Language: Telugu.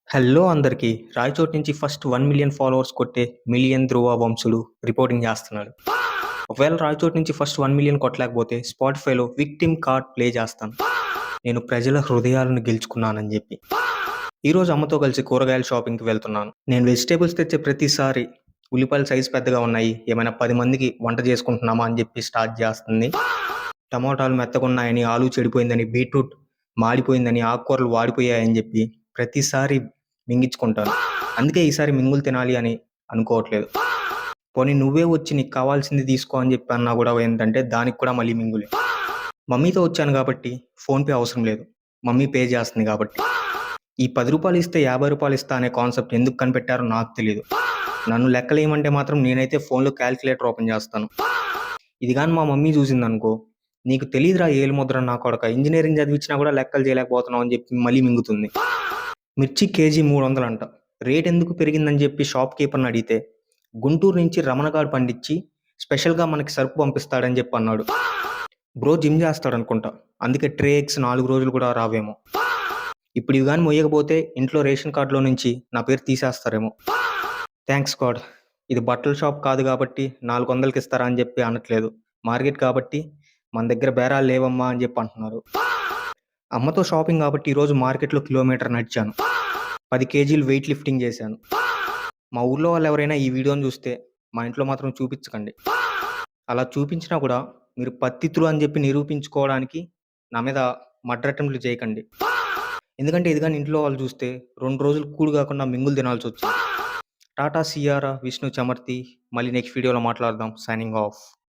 హలో అందరికీ. రాయచోటి నుంచి ఫస్ట్ 1,000,000 ఫాలోవర్స్ కొట్టే మిలియన్ ధ్రువ వంశుడు రిపోర్టింగ్ చేస్తున్నాడు. ఒకవేళ రాయచోటి నుంచి ఫస్ట్ 1,000,000 కొట్టలేకపోతే స్పాటిఫైలో విక్టిమ్ కార్డ్ ప్లే చేస్తాను. నేను ప్రజల హృదయాలను గెలుచుకున్నానని చెప్పి. ఈరోజు అమ్మతో కలిసి కూరగాయల షాపింగ్కి వెళ్తున్నాను. నేను వెజిటేబుల్స్ తెచ్చే ప్రతిసారి ఉల్లిపాయల సైజు పెద్దగా ఉన్నాయి, ఏమైనా 10 మందికి వంట చేసుకుంటున్నామా అని చెప్పి స్టార్ట్ చేస్తుంది. టమోటాలు మెత్తగున్నాయని, ఆలు చెడిపోయిందని, బీట్రూట్ మాడిపోయిందని, ఆకుకూరలు వాడిపోయాయని చెప్పి ప్రతిసారి మింగించుకుంటాను. అందుకే ఈసారి మింగులు తినాలి అని అనుకోవట్లేదు. పోనీ నువ్వే వచ్చి నీకు కావాల్సింది తీసుకో అని చెప్పి అన్నా కూడా ఏంటంటే దానికి కూడా మళ్ళీ మింగులే. మమ్మీతో వచ్చాను కాబట్టి ఫోన్పే అవసరం లేదు, మమ్మీ పే చేస్తుంది కాబట్టి. ఈ 10 రూపాయలు ఇస్తే 50 రూపాయలు ఇస్తా అనే కాన్సెప్ట్ ఎందుకు కనిపెట్టారో నాకు తెలియదు. నన్ను లెక్కలేయమంటే మాత్రం నేనైతే ఫోన్లో క్యాల్కులేటర్ ఓపెన్ చేస్తాను. ఇది కానీ మా మమ్మీ చూసిందనుకో, నీకు తెలియదురా ఏలుముద్ర నా కొడక, ఇంజనీరింగ్ చదివించినా కూడా లెక్కలు చేయలేకపోతున్నావు అని చెప్పి మళ్ళీ మింగుతుంది. మిర్చి కేజీ 300 అంట. రేట్ ఎందుకు పెరిగిందని చెప్పి షాప్ కీపర్ని అడిగితే గుంటూరు నుంచి రమణగాడు పండించి స్పెషల్గా మనకి సరుకు పంపిస్తాడని చెప్పి అన్నాడు. బ్రో జిమ్ చేస్తాడనుకుంటా, అందుకే ట్రే ఎగ్స్ 4 రోజులు కూడా రావేమో. ఇప్పుడు ఇవి కానీ మొయ్యకపోతే ఇంట్లో రేషన్ కార్డులో నుంచి నా పేరు తీసేస్తారేమో. థ్యాంక్స్ గాడ్, ఇది బట్టల షాప్ కాదు కాబట్టి 400కి ఇస్తారా అని చెప్పి అనట్లేదు, మార్కెట్ కాబట్టి మన దగ్గర బేరాలు లేవమ్మా అని చెప్పి అంటున్నారు. అమ్మతో షాపింగ్ కాబట్టి ఈరోజు మార్కెట్లో కిలోమీటర్ నడిచాను. 10 కేజీలు వెయిట్ లిఫ్టింగ్ చేశాను. మా ఊర్లో వాళ్ళు ఎవరైనా ఈ వీడియోని చూస్తే మా ఇంట్లో మాత్రం చూపించకండి. అలా చూపించినా కూడా మీరు పత్తితులు అని చెప్పి నిరూపించుకోవడానికి నా మీద మర్డర్ అటెంప్ట్లు చేయకండి. ఎందుకంటే ఇది కానీ ఇంట్లో వాళ్ళు చూస్తే 2 రోజులు కూడు కాకుండా మింగులు తినాల్సి వచ్చింది. టాటా సియారా విష్ణు చమర్తి. మళ్ళీ నెక్స్ట్ వీడియోలో మాట్లాడదాం. Signing off.